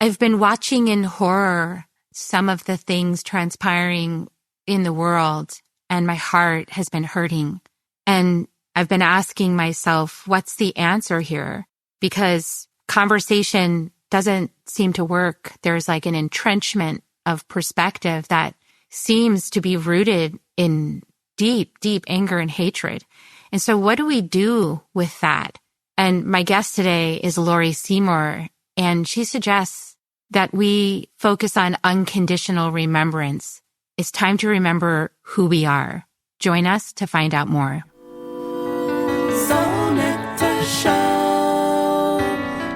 I've been watching in horror some of the things transpiring in the world, and my heart has been hurting. And I've been asking myself, what's the answer here? Because conversation doesn't seem to work. There's like an entrenchment of perspective that seems to be rooted in deep, deep anger and hatred. And so what do we do with that? And my guest today is Laurie Seymour, and she suggests that we focus on unconditional remembrance. It's time to remember who we are. Join us to find out more. Soul Nectar Show,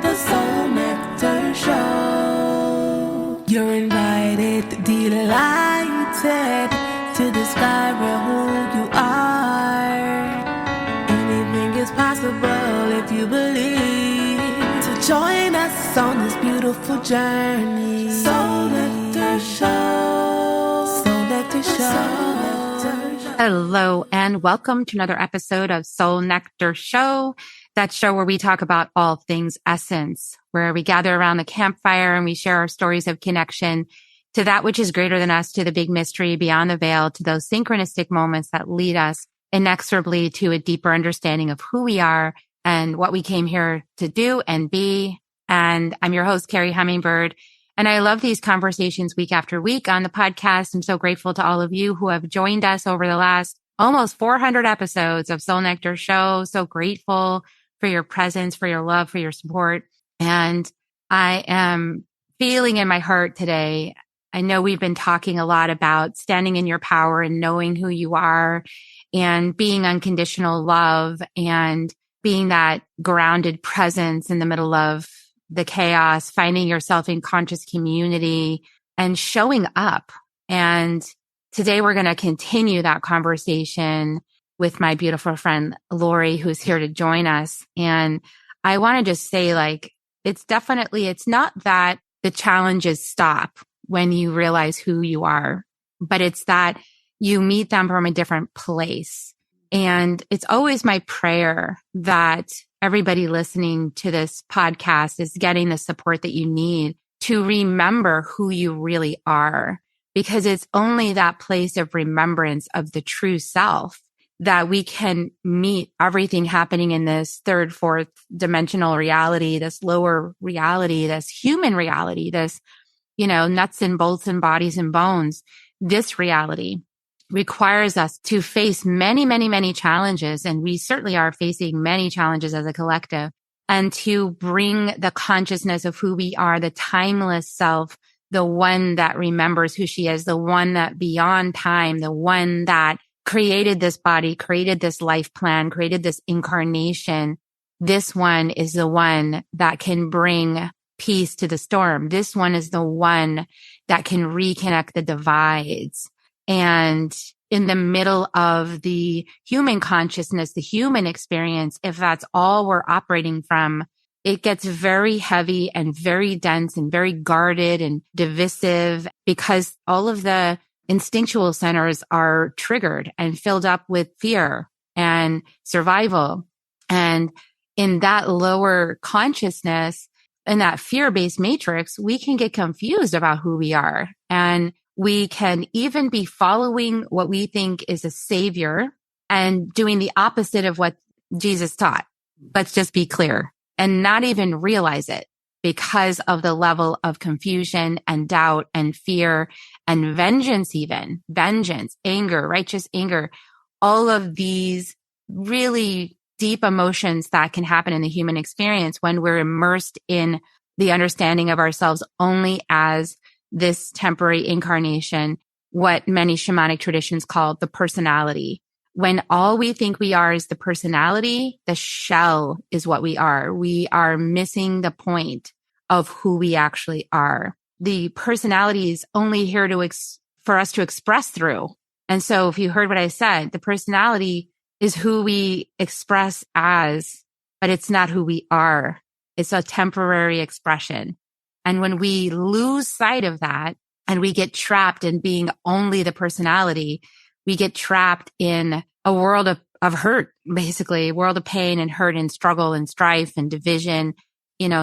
the Soul Nectar Show. You're invited, delighted to discover who you are. Anything is possible if you believe. So join us on this beautiful journey. Soul Nectar Show, Soul Nectar Show. Hello, and welcome to another episode of Soul Nectar Show, that show where we talk about all things essence, where we gather around the campfire and we share our stories of connection to that which is greater than us, to the big mystery beyond the veil, to those synchronistic moments that lead us inexorably to a deeper understanding of who we are and what we came here to do and be. And I'm your host, Carrie Hummingbird. And I love these conversations week after week on the podcast. I'm so grateful to all of you who have joined us over the last almost 400 episodes of Soul Nectar Show. So grateful for your presence, for your love, for your support. And I am feeling in my heart today. I know we've been talking a lot about standing in your power and knowing who you are and being unconditional love and being that grounded presence in the middle of the chaos, finding yourself in conscious community and showing up. And today we're going to continue that conversation with my beautiful friend, Laurie, who's here to join us. And I want to just say, it's not that the challenges stop when you realize who you are, but it's that you meet them from a different place. And it's always my prayer that everybody listening to this podcast is getting the support that you need to remember who you really are, because it's only that place of remembrance of the true self that we can meet everything happening in this third, fourth dimensional reality, this lower reality, this human reality, this, nuts and bolts and bodies and bones. This reality requires us to face many, many, many challenges. And we certainly are facing many challenges as a collective, and to bring the consciousness of who we are, the timeless self, the one that remembers who she is, the one that beyond time, the one that created this body, created this life plan, created this incarnation. This one is the one that can bring peace to the storm. This one is the one that can reconnect the divides. And in the middle of the human consciousness, the human experience, if that's all we're operating from, it gets very heavy and very dense and very guarded and divisive, because all of the instinctual centers are triggered and filled up with fear and survival. And in that lower consciousness, in that fear-based matrix, we can get confused about who we are. And we can even be following what we think is a savior and doing the opposite of what Jesus taught. Let's just be clear, and not even realize it because of the level of confusion and doubt and fear and vengeance, anger, righteous anger, all of these really deep emotions that can happen in the human experience when we're immersed in the understanding of ourselves only as this temporary incarnation, what many shamanic traditions call the personality. When all we think we are is the personality, the shell is what we are. We are missing the point of who we actually are. The personality is only here for us to express through. And so if you heard what I said, the personality is who we express as, but it's not who we are. It's a temporary expression. And when we lose sight of that and we get trapped in being only the personality, we get trapped in a world of hurt, basically, a world of pain and hurt and struggle and strife and division,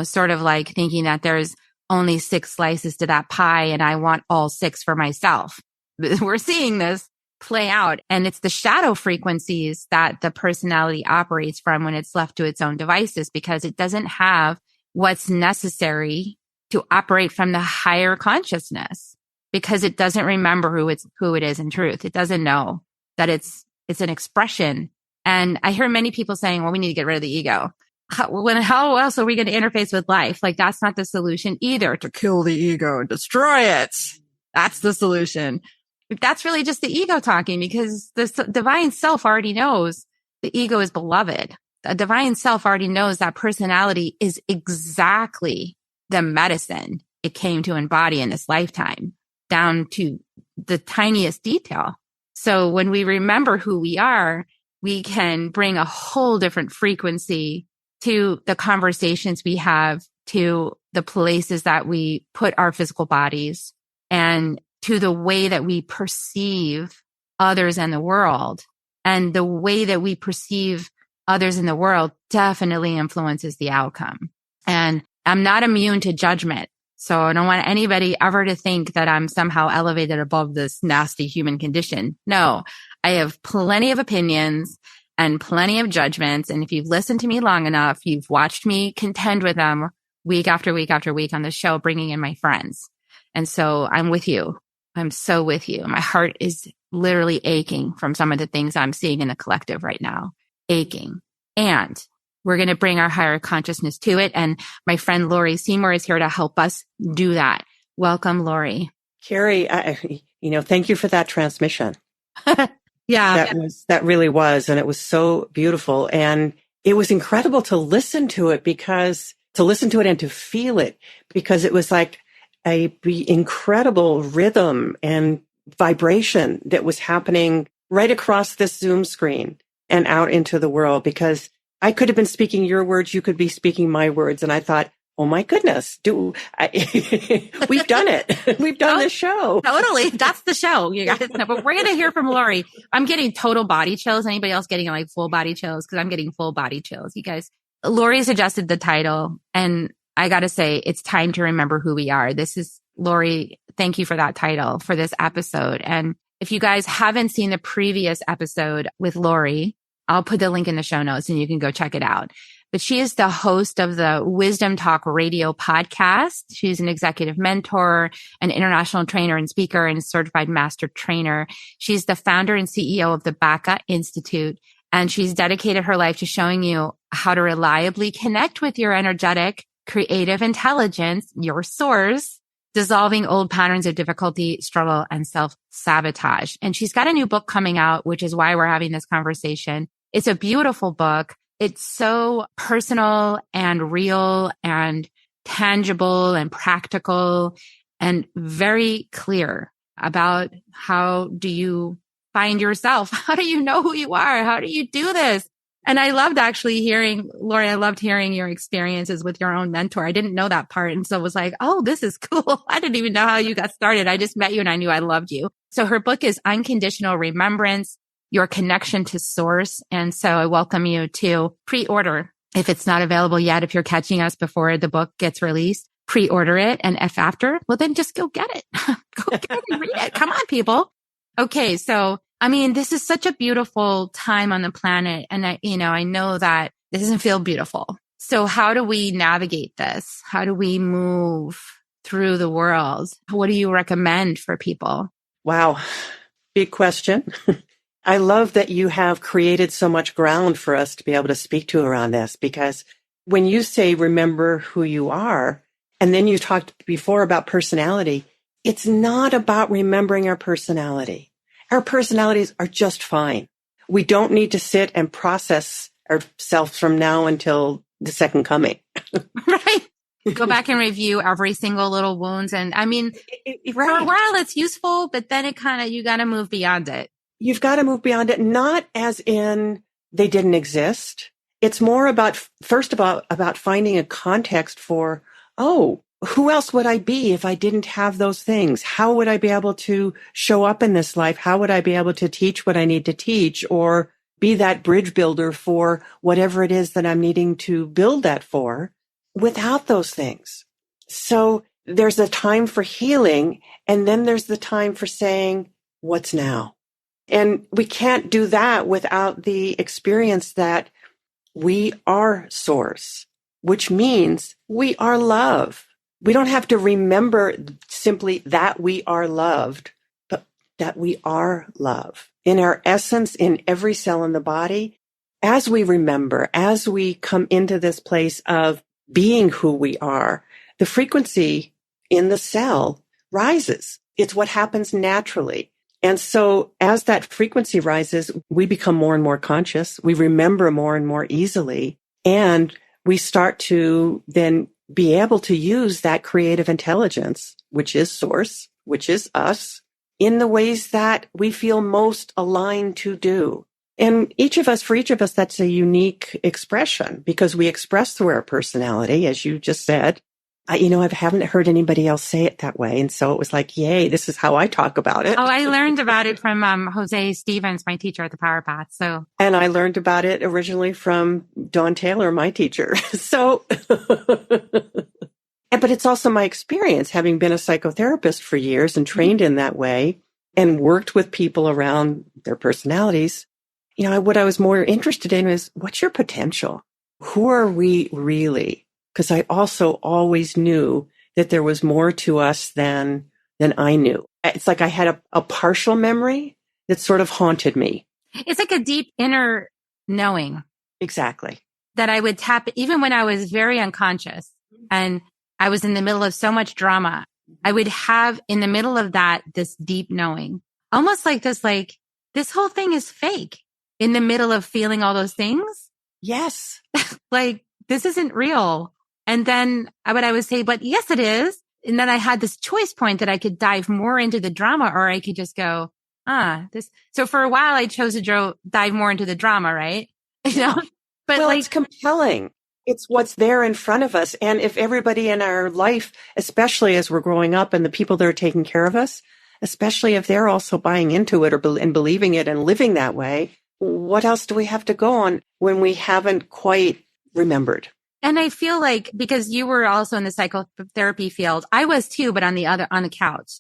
sort of like thinking that there's only 6 slices to that pie and I want all 6 for myself. We're seeing this play out, and it's the shadow frequencies that the personality operates from when it's left to its own devices, because it doesn't have what's necessary to operate from the higher consciousness, because it doesn't remember who it is in truth. It doesn't know that it's an expression. And I hear many people saying, well, we need to get rid of the ego. How else are we going to interface with life? Like, that's not the solution either, to kill the ego and destroy it. That's the solution. That's really just the ego talking, because the divine self already knows the ego is beloved. The divine self already knows that personality is exactly the medicine it came to embody in this lifetime, down to the tiniest detail. So when we remember who we are, we can bring a whole different frequency to the conversations we have, to the places that we put our physical bodies, and to the way that we perceive others and the world. And the way that we perceive others in the world definitely influences the outcome. And I'm not immune to judgment. So I don't want anybody ever to think that I'm somehow elevated above this nasty human condition. No, I have plenty of opinions and plenty of judgments. And if you've listened to me long enough, you've watched me contend with them week after week after week on the show, bringing in my friends. And so I'm with you. I'm so with you. My heart is literally aching from some of the things I'm seeing in the collective right now, aching. And we're going to bring our higher consciousness to it. And my friend Laurie Seymour is here to help us do that. Welcome, Laurie. Carrie, thank you for that transmission. Yeah. That really was. And it was so beautiful. And it was incredible to listen to it and to feel it, because it was like a incredible rhythm and vibration that was happening right across this Zoom screen and out into the world, because I could have been speaking your words. You could be speaking my words. And I thought, oh my goodness, we've done it. We've done this show. Totally. That's the show, you guys. No, but we're going to hear from Laurie. I'm getting total body chills. Anybody else getting like full body chills? Because I'm getting full body chills. You guys, Laurie suggested the title, and I got to say, it's time to remember who we are. This is Laurie. Thank you for that title for this episode. And if you guys haven't seen the previous episode with Laurie, I'll put the link in the show notes and you can go check it out. But she is the host of the Wisdom Talk Radio podcast. She's an executive mentor, an international trainer and speaker, and certified master trainer. She's the founder and CEO of the Baca Institute, and she's dedicated her life to showing you how to reliably connect with your energetic, creative intelligence, your source, dissolving old patterns of difficulty, struggle, and self-sabotage. And she's got a new book coming out, which is why we're having this conversation. It's a beautiful book. It's so personal and real and tangible and practical and very clear about how do you find yourself? How do you know who you are? How do you do this? And I loved actually hearing, Laurie, I loved hearing your experiences with your own mentor. I didn't know that part. And so it was like, oh, this is cool. I didn't even know how you got started. I just met you and I knew I loved you. So her book is Unconditional Remembrance, Your Connection to Source. And so I welcome you to pre-order. If it's not available yet, if you're catching us before the book gets released, pre-order it. And if after, well, then just go get it. Go get it and read it. Come on, people. Okay. So, I mean, this is such a beautiful time on the planet. And I know that this doesn't feel beautiful. So how do we navigate this? How do we move through the world? What do you recommend for people? Wow. Big question. I love that you have created so much ground for us to be able to speak to around this, because when you say, remember who you are, and then you talked before about personality, it's not about remembering our personality. Our personalities are just fine. We don't need to sit and process ourselves from now until the second coming. Right. Go back and review every single little wounds. And I mean, for a while it's useful, but then you got to move beyond it. You've got to move beyond it, not as in they didn't exist. It's more about finding a context for, who else would I be if I didn't have those things? How would I be able to show up in this life? How would I be able to teach what I need to teach, or be that bridge builder for whatever it is that I'm needing to build that for without those things? So there's a time for healing, and then there's the time for saying, what's now? And we can't do that without the experience that we are source, which means we are love. We don't have to remember simply that we are loved, but that we are love. In our essence, in every cell in the body, as we remember, as we come into this place of being who we are, the frequency in the cell rises. It's what happens naturally. And so as that frequency rises, we become more and more conscious. We remember more and more easily. And we start to then be able to use that creative intelligence, which is source, which is us, in the ways that we feel most aligned to do. And for each of us, that's a unique expression because we express through our personality, as you just said. I haven't heard anybody else say it that way. And so it was like, yay, this is how I talk about it. Oh, I learned about it from Jose Stevens, my teacher at the Power Path. So, and I learned about it originally from Dawn Taylor, my teacher. So, but it's also my experience having been a psychotherapist for years and trained in that way and worked with people around their personalities. What I was more interested in is what's your potential? Who are we really? Because I also always knew that there was more to us than I knew. It's like I had a partial memory that sort of haunted me. It's like a deep inner knowing. Exactly. That I would tap, even when I was very unconscious and I was in the middle of so much drama, I would have in the middle of that, this deep knowing, almost like this whole thing is fake in the middle of feeling all those things. Yes. Like this isn't real. And then I would say, but yes, it is. And then I had this choice point that I could dive more into the drama or I could just go, this. So for a while I chose to dive more into the drama, right? But it's compelling. It's what's there in front of us. And if everybody in our life, especially as we're growing up and the people that are taking care of us, especially if they're also buying into it and believing it and living that way, what else do we have to go on when we haven't quite remembered? And I feel like because you were also in the psychotherapy field, I was too, but on the couch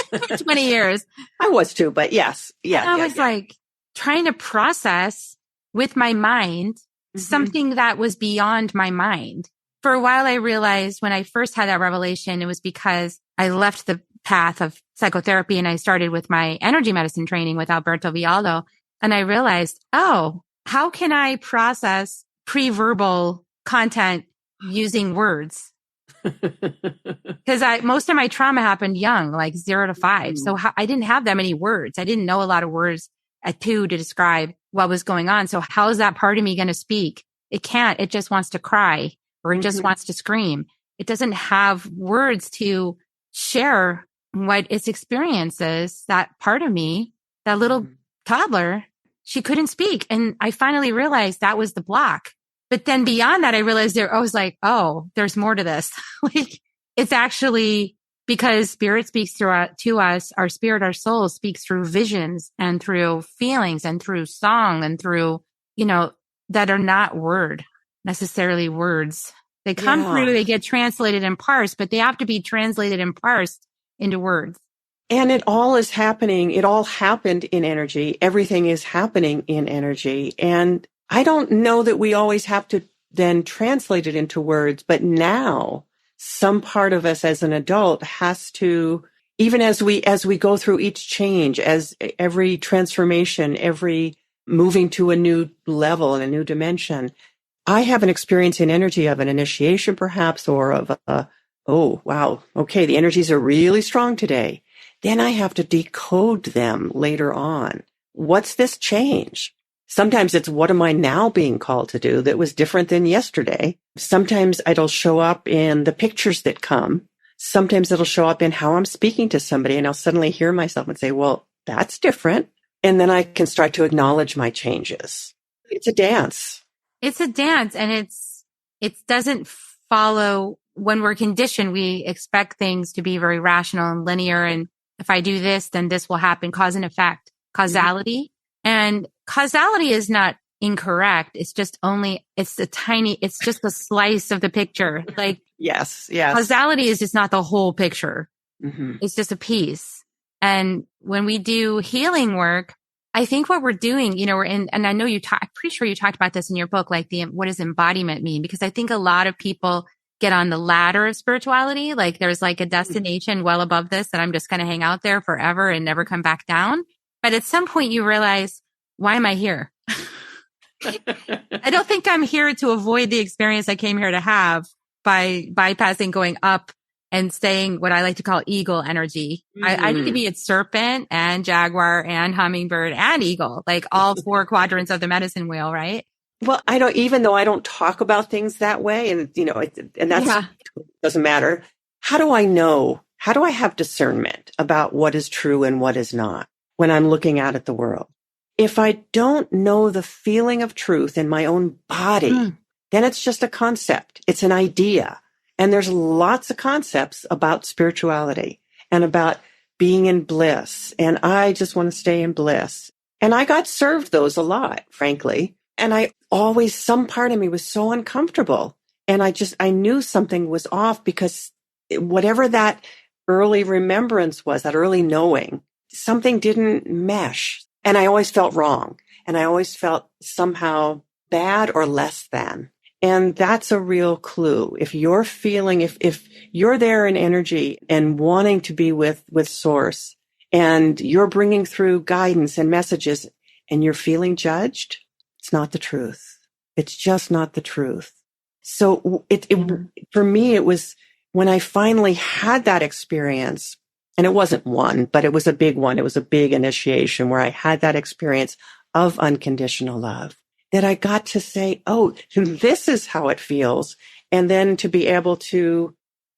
for 20 years. I was too, but yes. Yeah. And I was like trying to process with my mind something that was beyond my mind. For a while, I realized when I first had that revelation, it was because I left the path of psychotherapy and I started with my energy medicine training with Alberto Villaldo. And I realized, how can I process pre-verbal content using words? Because most of my trauma happened young, like 0 to 5. So I didn't have that many words. I didn't know a lot of words at 2 to describe what was going on. So how is that part of me going to speak? It can't. It just wants to cry or it just wants to scream. It doesn't have words to share what its experience is. That part of me, that little toddler, she couldn't speak. And I finally realized that was the block. But then beyond that, I realized I was like, there's more to this. Like it's actually because spirit speaks to us, our spirit, our soul speaks through visions and through feelings and through song and through, that are not necessarily words. They come through, they get translated and parsed, but they have to be translated and parsed into words. And it all is happening. It all happened in energy. Everything is happening in energy. And I don't know that we always have to then translate it into words, but now some part of us as an adult has to, even as we go through each change, as every transformation, every moving to a new level and a new dimension, I have an experience in energy of an initiation perhaps, or of oh, wow, okay, the energies are really strong today. Then I have to decode them later on. What's this change? Sometimes it's what am I now being called to do that was different than yesterday. Sometimes it'll show up in the pictures that come. Sometimes it'll show up in how I'm speaking to somebody and I'll suddenly hear myself and say, well, that's different. And then I can start to acknowledge my changes. It's a dance. It's a dance and it doesn't follow when we're conditioned. We expect things to be very rational and linear. And if I do this, then this will happen, cause and effect, causality. And causality is not incorrect. It's just it's just a slice of the picture. Like, yes. causality is just not the whole picture. Mm-hmm. It's just a piece. And when we do healing work, I think what we're doing, and I know I'm pretty sure you talked about this in your book, like what does embodiment mean? Because I think a lot of people get on the ladder of spirituality. Like there's like a destination well above this that I'm just going to hang out there forever and never come back down. But at some point you realize, why am I here? I don't think I'm here to avoid the experience I came here to have by bypassing going up and staying what I like to call eagle energy. I need to be at serpent and jaguar and hummingbird and eagle, like all 4 quadrants of the medicine wheel, right? Well, even though I don't talk about things that way, and that's doesn't matter. How do I know? How do I have discernment about what is true and what is not when I'm looking out at the world? If I don't know the feeling of truth in my own body, then it's just a concept. It's an idea. And there's lots of concepts about spirituality and about being in bliss. And I just want to stay in bliss. And I got served those a lot, frankly. And some part of me was so uncomfortable. And I knew something was off because whatever that early remembrance was, that early knowing, something didn't mesh. And I always felt wrong. And I always felt somehow bad or less than. And that's a real clue. If you're feeling, if you're there in energy and wanting to be with source and you're bringing through guidance and messages and you're feeling judged, it's not the truth. It's just not the truth. So for me, it was when I finally had that experience, and it wasn't one, but it was a big one. It was a big initiation where I had that experience of unconditional love, that I got to say, oh, this is how it feels. And then to be able to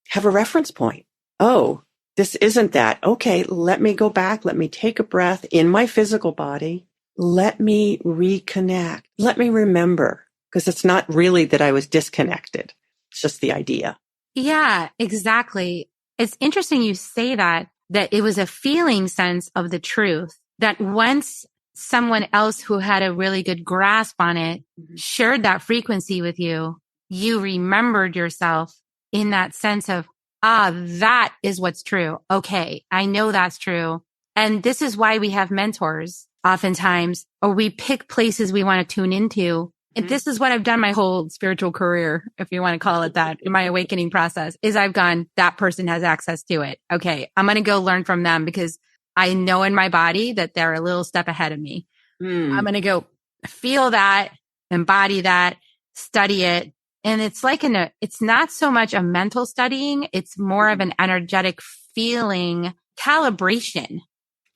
have a reference point. Oh, this isn't that. Okay, let me go back. Let me take a breath in my physical body. Let me reconnect. Let me remember, because it's not really that I was disconnected. It's just the idea. Yeah, exactly. It's interesting you say that it was a feeling sense of the truth, that once someone else who had a really good grasp on it shared that frequency with you, you remembered yourself in that sense of, that is what's true. Okay, I know that's true. And this is why we have mentors oftentimes, or we pick places we want to tune into. And this is what I've done my whole spiritual career, if you want to call it that, in my awakening process, is I've gone, that person has access to it. Okay, I'm going to go learn from them because I know in my body that they're a little step ahead of me. I'm going to go feel that, embody that, study it. And it's like it's not so much a mental studying. It's more of an energetic feeling calibration.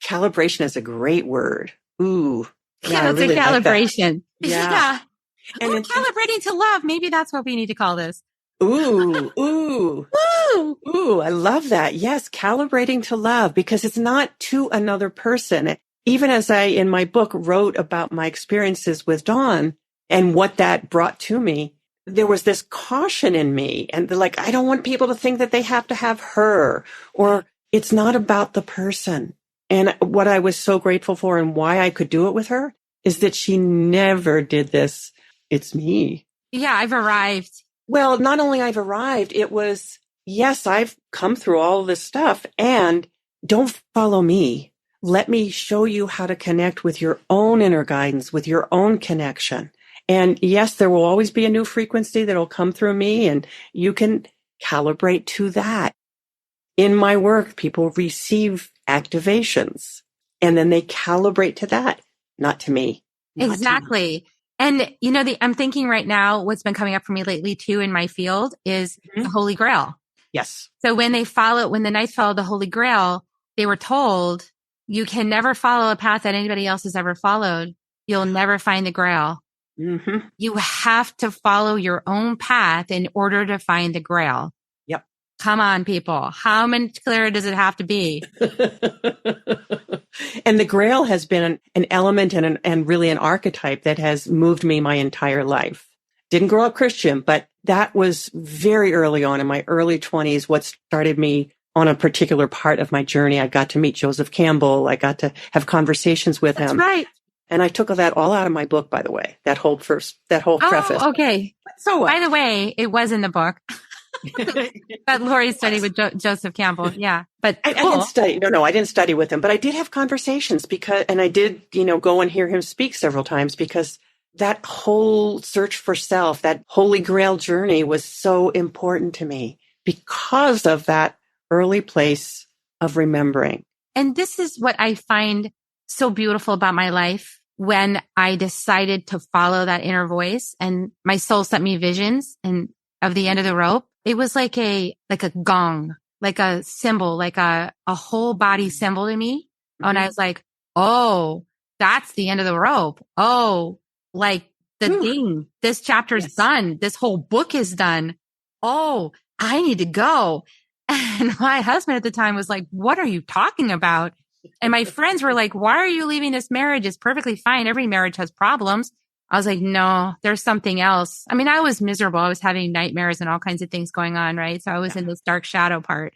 Calibration is a great word. Ooh. Yeah, it's really a calibration. Like yeah. And calibrating to love. Maybe that's what we need to call this. Ooh. I love that. Yes. Calibrating to love, because it's not to another person. Even as I, in my book, wrote about my experiences with Dawn and what that brought to me, there was this caution in me. And like, I don't want people to think that they have to have her, or it's not about the person. And what I was so grateful for and why I could do it with her is that she never did this. It's me. Yeah, I've arrived. Well, not only I've arrived, it was, yes, I've come through all of this stuff, and don't follow me. Let me show you how to connect with your own inner guidance, with your own connection. And yes, there will always be a new frequency that will come through me, and you can calibrate to that. In my work, people receive activations, and then they calibrate to that, not to me. Exactly. And, I'm thinking right now, what's been coming up for me lately too in my field is the Holy Grail. Yes. So when the Knights followed the Holy Grail, they were told, you can never follow a path that anybody else has ever followed. You'll never find the Grail. Mm-hmm. You have to follow your own path in order to find the Grail. Yep. Come on, people. How much clearer does it have to be? And the Grail has been an element and really an archetype that has moved me my entire life. Didn't grow up Christian, but that was very early on in my early 20s, what started me on a particular part of my journey. I got to meet Joseph Campbell. I got to have conversations with him. That's right. And I took that all out of my book, by the way, that whole preface. Oh, okay. So what? By the way, it was in the book that Laurie studied with Joseph Campbell. Yeah. But I didn't study. No, I didn't study with him, but I did have conversations and I did, go and hear him speak several times because that whole search for self, that holy grail journey was so important to me because of that early place of remembering. And this is what I find so beautiful about my life when I decided to follow that inner voice and my soul sent me visions and of the end of the rope. It was like a gong, like a symbol, like a whole body symbol to me. Mm-hmm. And I was like, oh, that's the end of the rope. Oh, like the thing, this chapter's done. This whole book is done. Oh, I need to go. And my husband at the time was like, what are you talking about? And my friends were like, why are you leaving this marriage? It's perfectly fine. Every marriage has problems. I was like, no, there's something else. I mean, I was miserable. I was having nightmares and all kinds of things going on, right? So I was in this dark shadow part.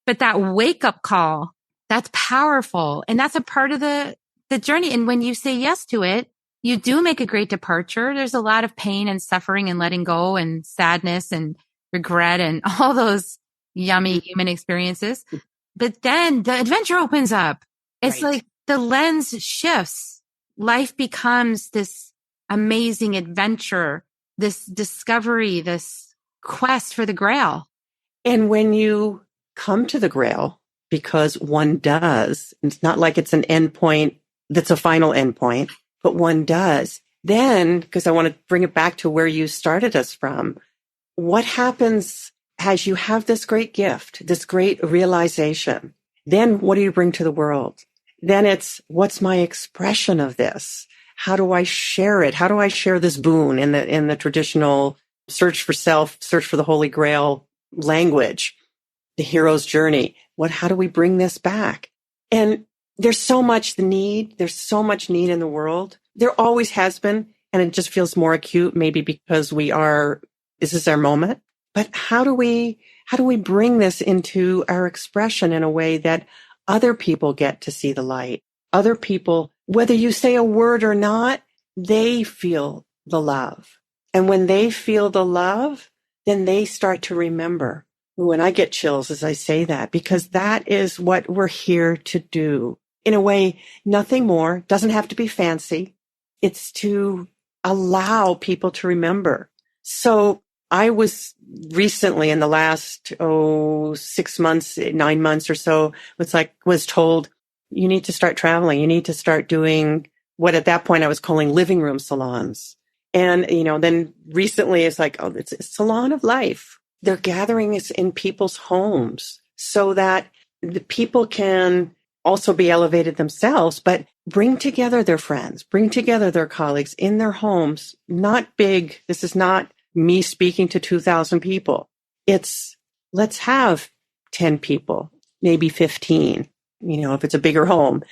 But that wake up call, that's powerful. And that's a part of the journey. And when you say yes to it, you do make a great departure. There's a lot of pain and suffering and letting go and sadness and regret and all those yummy human experiences. But then the adventure opens up. It's like the lens shifts. Life becomes this amazing adventure, this discovery, this quest for the grail. And when you come to the grail, because one does, it's not like it's an endpoint that's a final endpoint, but one does, then, because I want to bring it back to where you started us from, what happens as you have this great gift, this great realization? Then what do you bring to the world? Then it's, what's my expression of this? How do I share it? How do I share this boon in the traditional search for self, search for the Holy Grail language, the hero's journey? How do we bring this back? And there's so much need. There's so much need in the world. There always has been. And it just feels more acute, maybe because this is our moment. But how do we bring this into our expression in a way that other people get to see the light? Other people, whether you say a word or not, they feel the love. And when they feel the love, then they start to remember. Ooh, and I get chills as I say that, because that is what we're here to do. In a way, nothing more, doesn't have to be fancy. It's to allow people to remember. So I was recently in the last, 6 months, 9 months or so, was told, you need to start traveling. You need to start doing what at that point I was calling living room salons. And, then recently it's like, it's a salon of life. They're gathering us in people's homes so that the people can also be elevated themselves, but bring together their friends, bring together their colleagues in their homes. Not big. This is not me speaking to 2,000 people. It's, let's have 10 people, maybe 15, if it's a bigger home,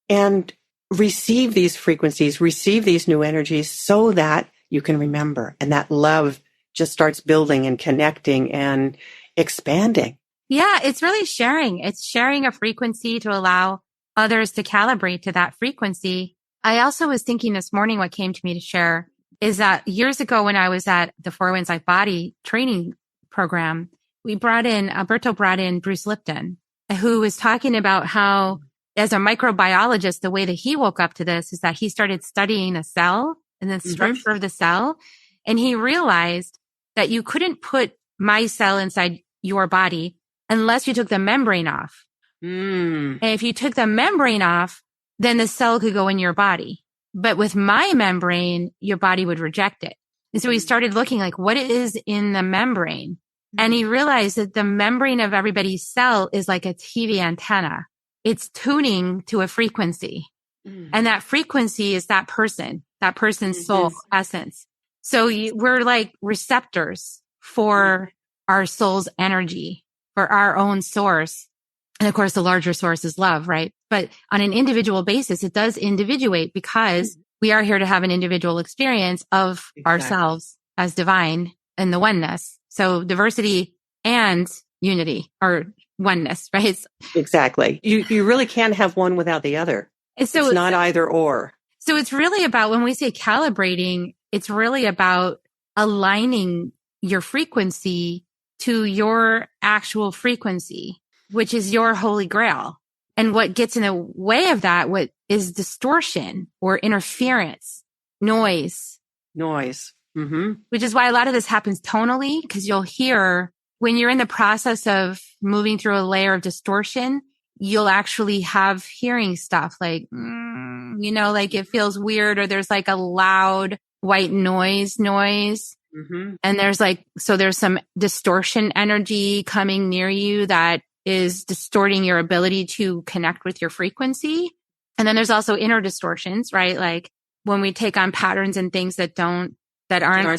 and receive these frequencies, receive these new energies so that you can remember. And that love just starts building and connecting and expanding. Yeah, it's really sharing. It's sharing a frequency to allow others to calibrate to that frequency. I also was thinking this morning, what came to me to share is that years ago when I was at the Four Winds Life Body training program, Alberto brought in Bruce Lipton, who was talking about how as a microbiologist, the way that he woke up to this is that he started studying a cell and the structure of the cell. And he realized that you couldn't put my cell inside your body unless you took the membrane off. And if you took the membrane off, then the cell could go in your body. But with my membrane, your body would reject it. And so he started looking like what is in the membrane. And he realized that the membrane of everybody's cell is like a TV antenna. It's tuning to a frequency. And that frequency is that person's soul essence. So we're like receptors for our soul's energy, for our own source. And of course, the larger source is love, right? But on an individual basis, it does individuate because we are here to have an individual experience of ourselves as divine and the oneness. So diversity and unity or oneness, right? Exactly. You really can't have one without the other. So, it's not either or. So it's really about, when we say calibrating, it's really about aligning your frequency to your actual frequency, which is your holy grail. And what gets in the way of that, what is distortion or interference, noise. Which is why a lot of this happens tonally, because you'll hear when you're in the process of moving through a layer of distortion, you'll actually have hearing stuff like, like it feels weird, or there's like a loud white noise. And there's some distortion energy coming near you that is distorting your ability to connect with your frequency. And then there's also inner distortions, right? Like when we take on patterns and things that aren't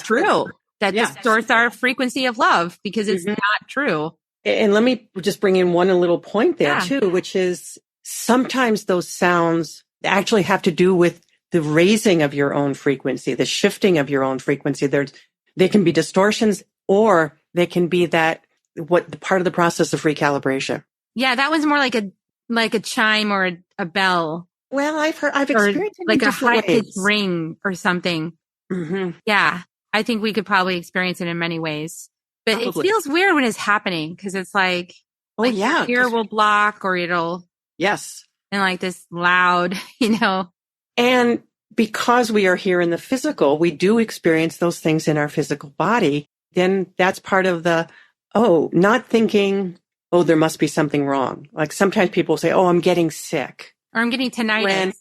true, that distorts our frequency of love because it's not true. And let me just bring in one little point there too, which is sometimes those sounds actually have to do with the raising of your own frequency, the shifting of your own frequency. They can be distortions, or they can be part of the process of recalibration. Yeah, that one's more like a chime or a bell. Well, I've experienced it like a high-pitched ring or something. Yeah, I think we could probably experience it in many ways. But It feels weird when it's happening, because it's like, your ear will block, or it'll... Yes. And like this loud, And because we are here in the physical, we do experience those things in our physical body. Then that's part of not thinking, there must be something wrong. Like sometimes people say, I'm getting sick. Or I'm getting tinnitus.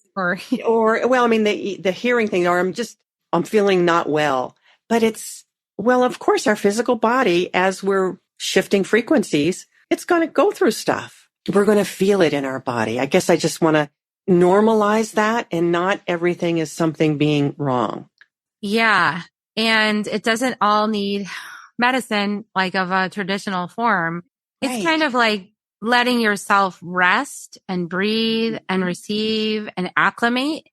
The hearing thing, or I'm feeling not well. But of course, our physical body, as we're shifting frequencies, it's going to go through stuff. We're going to feel it in our body. I guess I just want to normalize that, and not everything is something being wrong. Yeah. And it doesn't all need medicine, like of a traditional form. Right. It's kind of like letting yourself rest and breathe and receive and acclimate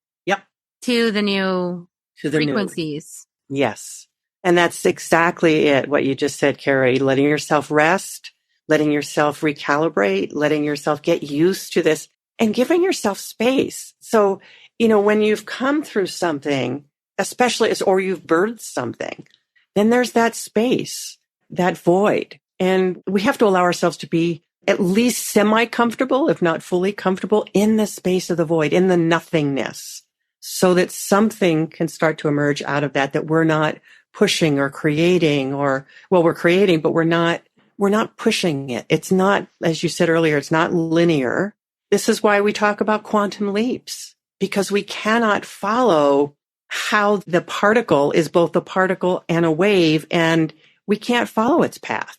to the new frequencies. Yes. And that's exactly it. What you just said, Carrie, letting yourself rest, letting yourself recalibrate, letting yourself get used to this, and giving yourself space. So, when you've come through something, or you've birthed something, then there's that space, that void. And we have to allow ourselves to be at least semi-comfortable, if not fully comfortable, in the space of the void, in the nothingness, so that something can start to emerge out of that we're not pushing or creating, we're creating, but we're not pushing it. It's not, as you said earlier, it's not linear. This is why we talk about quantum leaps, because we cannot follow how the particle is both a particle and a wave, and we can't follow its path.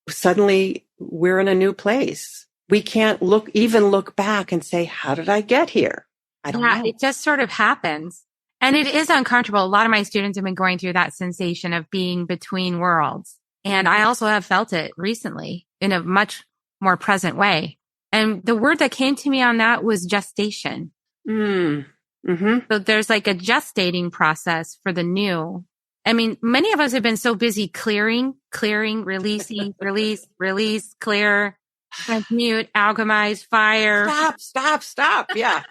Suddenly we're in a new place. We can't look back and say, how did I get here? I don't know. It just sort of happens. And it is uncomfortable. A lot of my students have been going through that sensation of being between worlds. And I also have felt it recently in a much more present way. And the word that came to me on that was gestation. So there's like a gestating process for the new. I mean, many of us have been so busy clearing, releasing, release, clear, transmute, alchemize, fire. Stop. Yeah.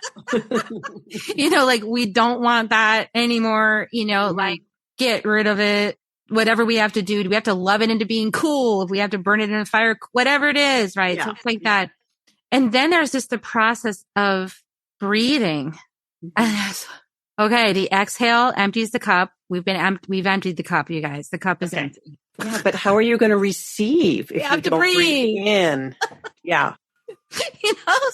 Like we don't want that anymore, like get rid of it. Whatever we have to do we have to love it into being cool? If we have to burn it in a fire, whatever it is, right? So it's like that. And then there's just the process of breathing. Okay, the exhale empties the cup. We've emptied the cup, you guys. The cup is empty. Yeah, but how are you going to receive if you don't breathe in? Yeah.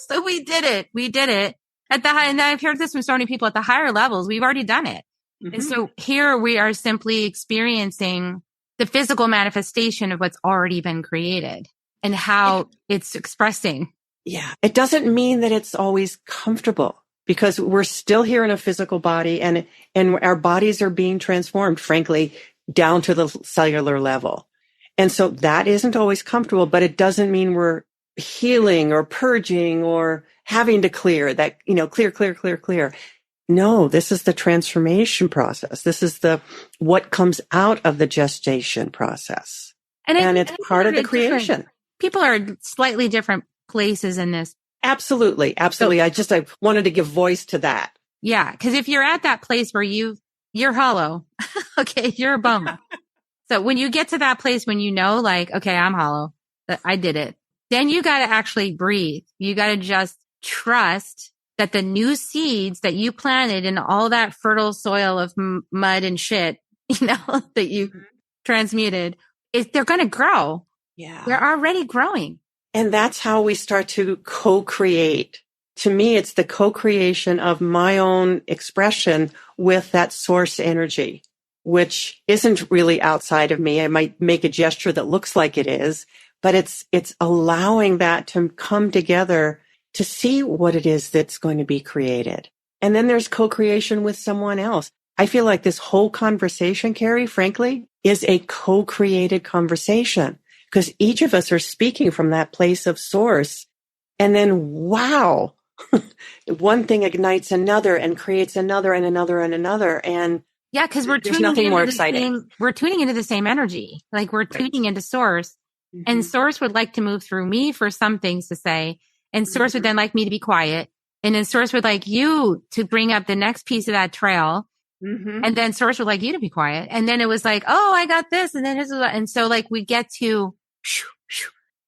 So we did it. And I've heard this from so many people at the higher levels. We've already done it. And so here we are simply experiencing the physical manifestation of what's already been created and how it's expressing. Yeah. It doesn't mean that it's always comfortable, because we're still here in a physical body, and our bodies are being transformed, frankly, down to the cellular level. And so that isn't always comfortable, but it doesn't mean we're healing or purging or having to clear that, clear. No, this is the transformation process. This is what comes out of the gestation process. And it's part of the creation. People are slightly different places in this. Absolutely. I wanted to give voice to that. Yeah. Cause if you're at that place where you're hollow, okay, you're a bone. So when you get to that place, when you know, like, okay, I'm hollow, that I did it, then you got to actually breathe. You got to just trust that the new seeds that you planted in all that fertile soil of mud and shit, that you transmuted, they're going to grow. Yeah. They're already growing. And that's how we start to co-create. To me, it's the co-creation of my own expression with that source energy, which isn't really outside of me. I might make a gesture that looks like it is, but it's allowing that to come together to see what it is that's going to be created. And then there's co-creation with someone else. I feel like this whole conversation, Carrie, frankly, is a co-created conversation because each of us are speaking from that place of source. And then, wow, one thing ignites another and creates another and another and another. And yeah, because we're there's nothing more exciting. We're tuning into the same energy. Like we're tuning into source. Mm-hmm. And source would like to move through me for some things to say. And source would then like me to be quiet. And then source would like you to bring up the next piece of that trail. Mm-hmm. And then source would like you to be quiet. And then it was like, oh, I got this. And then this is, and so like we get to,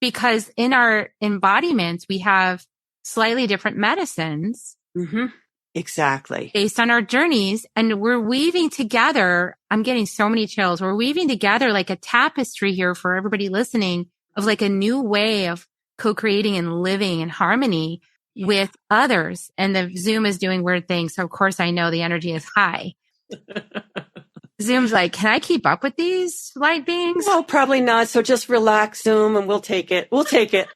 because in our embodiments, we have slightly different medicines. Mm-hmm. Exactly. Based on our journeys. And we're weaving together. I'm getting so many chills. We're weaving together like a tapestry here for everybody listening of like a new way of co-creating and living in harmony with others. And the Zoom is doing weird things. So of course I know the energy is high. Zoom's like, can I keep up with these light beings? Well, probably not. So just relax, Zoom, and we'll take it. We'll take it.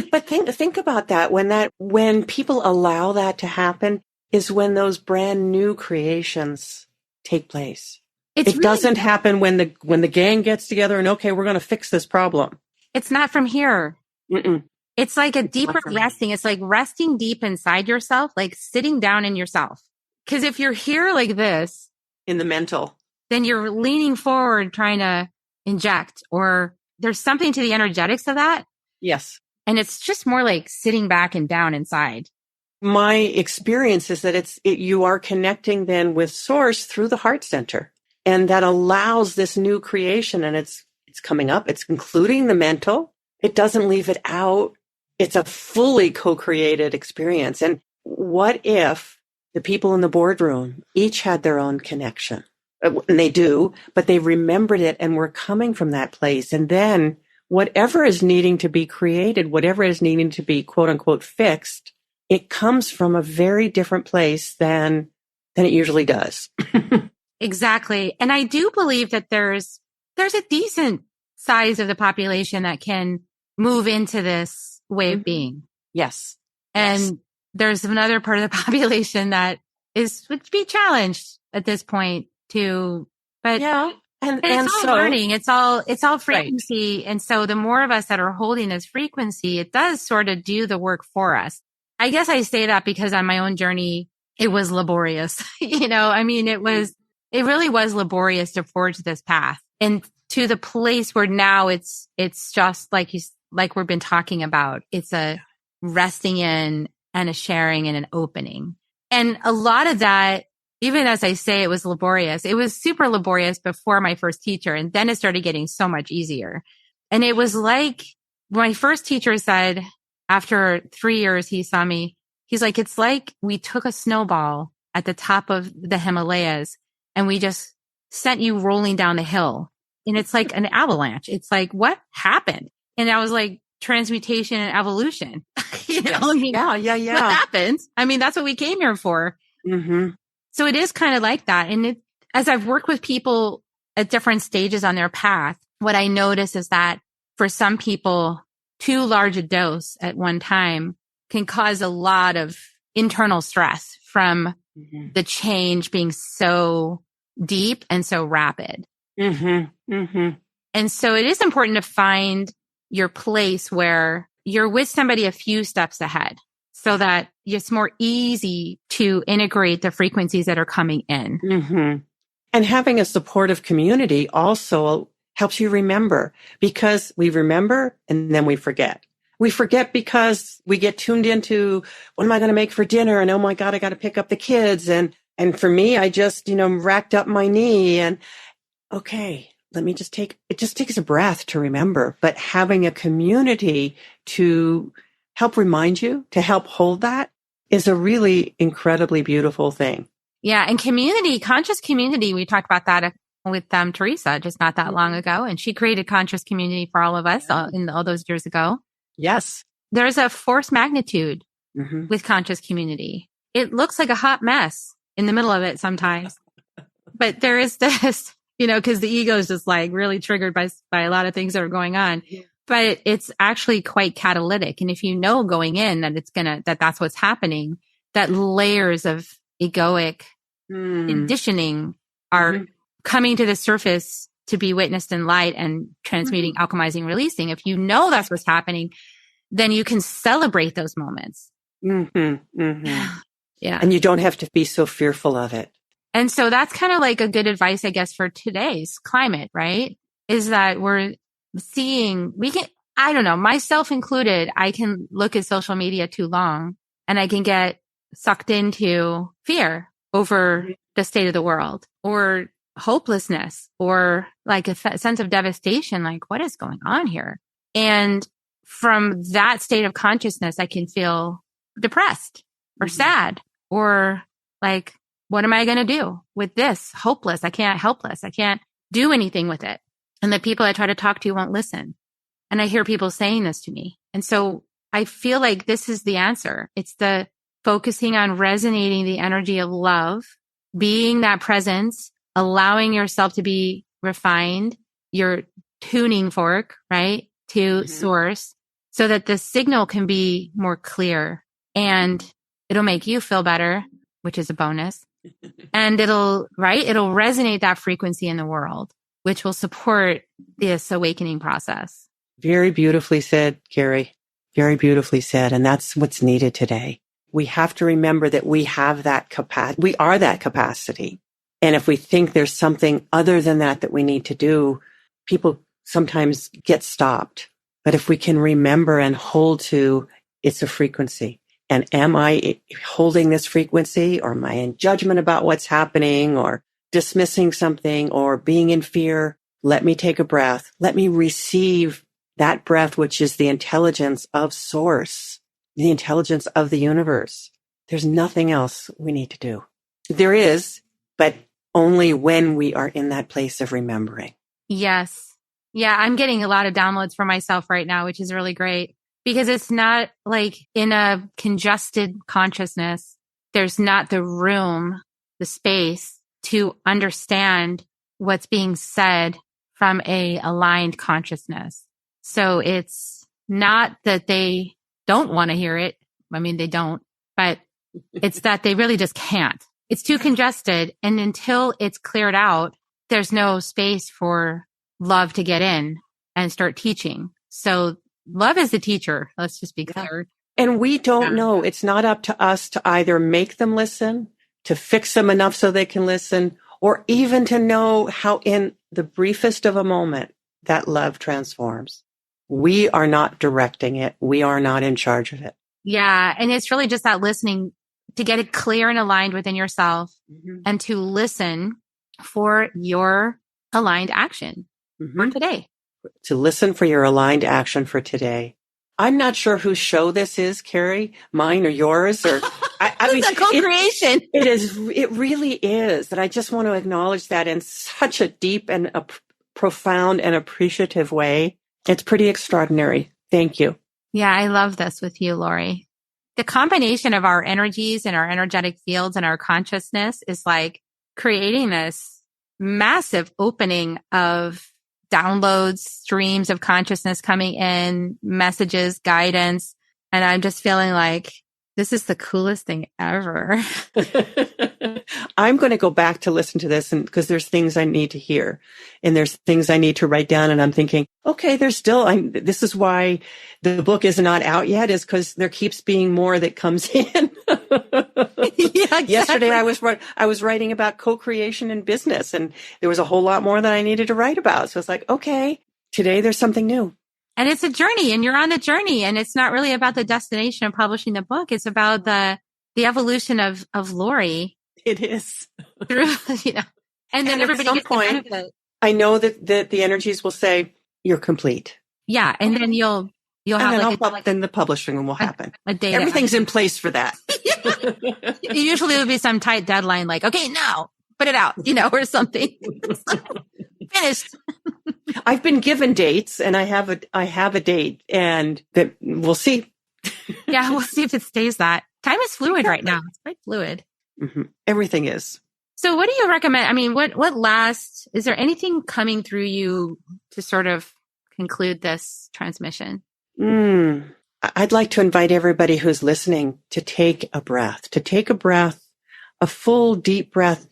But think about that. When people allow that to happen is when those brand new creations take place. It doesn't happen when the gang gets together and, okay, we're going to fix this problem. It's not from here. Mm-mm. It's like a deeper resting. It's like resting deep inside yourself, like sitting down in yourself. Because if you're here like this, in the mental, then you're leaning forward trying to inject, or there's something to the energetics of that. Yes. And it's just more like sitting back and down inside. My experience is that you are connecting then with source through the heart center. And that allows this new creation, and it's coming up. It's including the mental. It doesn't leave it out. It's a fully co-created experience. And what if the people in the boardroom each had their own connection? And they do, but they remembered it and were coming from that place. And then whatever is needing to be created, whatever is needing to be quote unquote fixed, it comes from a very different place than it usually does. Exactly. And I do believe that there's a decent size of the population that can move into this way of being. Yes. And there's another part of the population that would be challenged at this point too. But yeah. And it's all learning. It's all frequency. Right. And so the more of us that are holding this frequency, it does sort of do the work for us. I guess I say that because on my own journey, it was laborious. I mean, it really was laborious to forge this path, and to the place where now it's just like we've been talking about. It's a resting in and a sharing and an opening. And a lot of that, even as I say, it was laborious. It was super laborious before my first teacher. And then it started getting so much easier. And it was like my first teacher said, after 3 years, he saw me. He's like, it's like we took a snowball at the top of the Himalayas and we just sent you rolling down the hill. And it's like an avalanche. It's like, what happened? And I was like, transmutation and evolution. Yes. I mean, yeah. What happens? I mean, that's what we came here for. Mm-hmm. So it is kind of like that. And as I've worked with people at different stages on their path, what I notice is that for some people, too large a dose at one time can cause a lot of internal stress from the change being so deep and so rapid. Mm-hmm. Mm-hmm. And so it is important to find your place where you're with somebody a few steps ahead so that it's more easy to integrate the frequencies that are coming in. Mm-hmm. And having a supportive community also helps you remember, because we remember and then we forget. We forget because we get tuned into, what am I going to make for dinner? And oh my God, I got to pick up the kids. And for me, I just, racked up my knee and okay, it just takes a breath to remember, but having a community to help remind you, to help hold that is a really incredibly beautiful thing. Yeah. And conscious community, we talked about that with Teresa just not that long ago. And she created conscious community for all of us in all those years ago. Yes. There's a force magnitude with conscious community. It looks like a hot mess in the middle of it sometimes, but there is this, because the ego is just like really triggered by a lot of things that are going on. Yeah. But it's actually quite catalytic. And if you know going in that that's what's happening, that layers of egoic conditioning are coming to the surface to be witnessed in light and transmuting, alchemizing, releasing. If you know that's what's happening, then you can celebrate those moments. Yeah. And you don't have to be so fearful of it. And so that's kind of like a good advice, I guess, for today's climate, right? Is that we're seeing, I don't know, myself included, I can look at social media too long and I can get sucked into fear over the state of the world or hopelessness or like a sense of devastation. Like, what is going on here? And from that state of consciousness, I can feel depressed or sad or like, what am I going to do with this? Hopeless. Helpless. I can't do anything with it. And the people I try to talk to won't listen. And I hear people saying this to me. And so I feel like this is the answer. It's the focusing on resonating the energy of love, being that presence, allowing yourself to be refined, your tuning fork, right, to source so that the signal can be more clear and it'll make you feel better, which is a bonus. And it'll resonate that frequency in the world, which will support this awakening process. Very beautifully said, Carrie. Very beautifully said. And that's what's needed today. We have to remember that we have that capacity. We are that capacity. And if we think there's something other than that we need to do, people sometimes get stopped. But if we can remember and hold to, it's a frequency. And am I holding this frequency, or am I in judgment about what's happening, or dismissing something, or being in fear? Let me take a breath. Let me receive that breath, which is the intelligence of source, the intelligence of the universe. There's nothing else we need to do. There is, but only when we are in that place of remembering. Yes. Yeah, I'm getting a lot of downloads for myself right now, which is really great. Because it's not like in a congested consciousness, there's not the room, the space to understand what's being said from a aligned consciousness. So it's not that they don't want to hear it. I mean, they don't, but it's that they really just can't. It's too congested. And until it's cleared out, there's no space for love to get in and start teaching. So love is the teacher. Let's just be clear. And we don't know. It's not up to us to either make them listen, to fix them enough so they can listen, or even to know how in the briefest of a moment that love transforms. We are not directing it. We are not in charge of it. Yeah. And it's really just that listening to get it clear and aligned within yourself and to listen for your aligned action for today. To listen for your aligned action for today. I'm not sure whose show this is, Carrie, mine or yours, or I mean, it's a co-creation. It is. It really is. And I just want to acknowledge that in such a deep and a profound and appreciative way. It's pretty extraordinary. Thank you. Yeah, I love this with you, Laurie. The combination of our energies and our energetic fields and our consciousness is like creating this massive opening of downloads, streams of consciousness coming in, messages, guidance. And I'm just feeling like this is the coolest thing ever. I'm going to go back to listen to this, and because there's things I need to hear and there's things I need to write down. And I'm thinking, okay, this is why the book is not out yet, is because there keeps being more that comes in. Yeah, exactly. Yesterday I was writing about co-creation in business, and there was a whole lot more that I needed to write about. So it's like, okay, today there's something new. And it's a journey, and you're on the journey, and it's not really about the destination of publishing the book. It's about the evolution of Laurie. It is. Through, and then everybody gets the benefit. I know that the energies will say you're complete. Yeah, and then you'll have then the publishing will happen. A day. Everything's in place for that. Usually there'll be some tight deadline, like, okay, now put it out, or something. Finished. I've been given dates, and I have a date, and that we'll see. Yeah, we'll see if it stays that. Time is fluid right now. It's quite fluid. Mm-hmm. Everything is. So what do you recommend? I mean, what last, is there anything coming through you to sort of conclude this transmission? I'd like to invite everybody who's listening to take a breath, a full deep breath,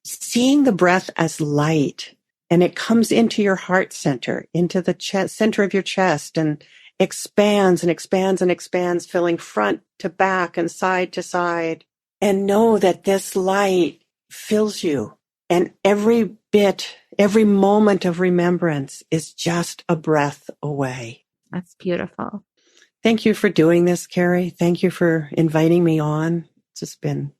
seeing the breath as light, and it comes into your heart center, into the center of your chest, and expands and expands and expands, filling front to back and side to side. And know that this light fills you, and every moment of remembrance is just a breath away. That's beautiful. Thank you for doing this, Carrie. Thank you for inviting me on. It's been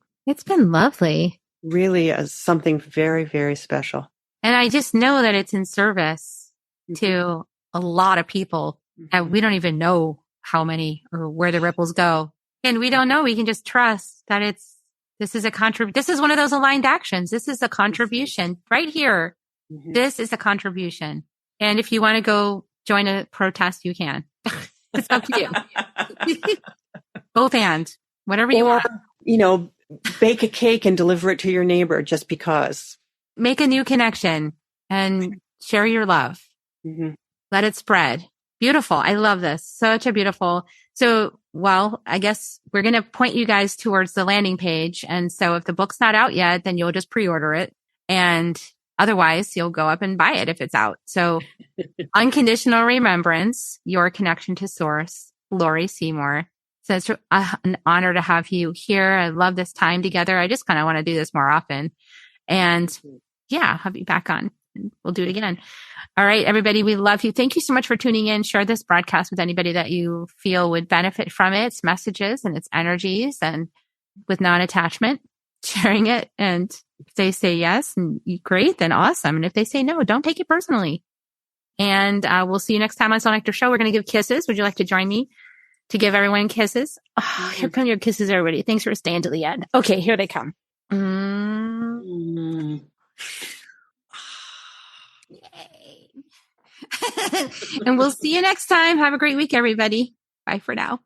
lovely. Really something very, very special. And I just know that it's in service to a lot of people. And we don't even know how many or where the ripples go. And we don't know. We can just trust that this is one of those aligned actions. This is a contribution right here. Mm-hmm. This is a contribution. And if you want to go join a protest, you can. It's up to you. Both hands, whatever you want. Bake a cake and deliver it to your neighbor just because. Make a new connection and share your love. Mm-hmm. Let it spread. Beautiful. I love this. Such a beautiful. So, I guess we're going to point you guys towards the landing page. And so if the book's not out yet, then you'll just pre-order it. And otherwise you'll go up and buy it if it's out. So Unconditional Remembrance, Your Connection to Source, Laurie Seymour. So it's an honor to have you here. I love this time together. I just kind of want to do this more often. And have you back on. We'll do it again. All right, everybody, we love you. Thank you so much for tuning in. Share this broadcast with anybody that you feel would benefit from it, its messages and its energies, and with non-attachment, sharing it. And if they say yes, and great, then awesome. And if they say no, don't take it personally. And we'll see you next time on Soul Nectar Show. We're going to give kisses. Would you like to join me to give everyone kisses? Oh, here come your kisses, everybody. Thanks for staying to the end. Okay, here they come. Yay. And we'll see you next time. Have a great week, everybody. Bye for now.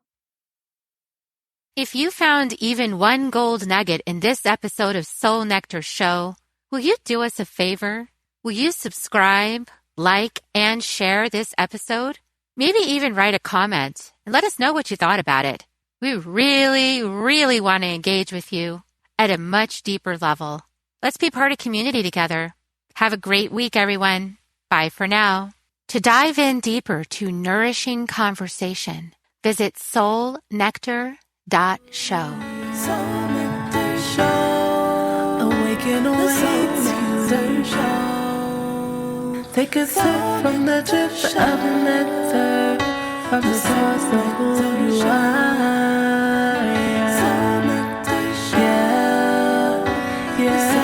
If you found even one gold nugget in this episode of Soul Nectar Show, will you do us a favor? Will you subscribe, like, and share this episode? Maybe even write a comment and let us know what you thought about it. We really, really want to engage with you at a much deeper level. Let's be part of community together. Have a great week, everyone. Bye for now. To dive in deeper to nourishing conversation, visit soulnectar.show. Soul Nectar Show. Awaken the Show. Take a sip from the drip of nectar, from the source of who you are. Yeah.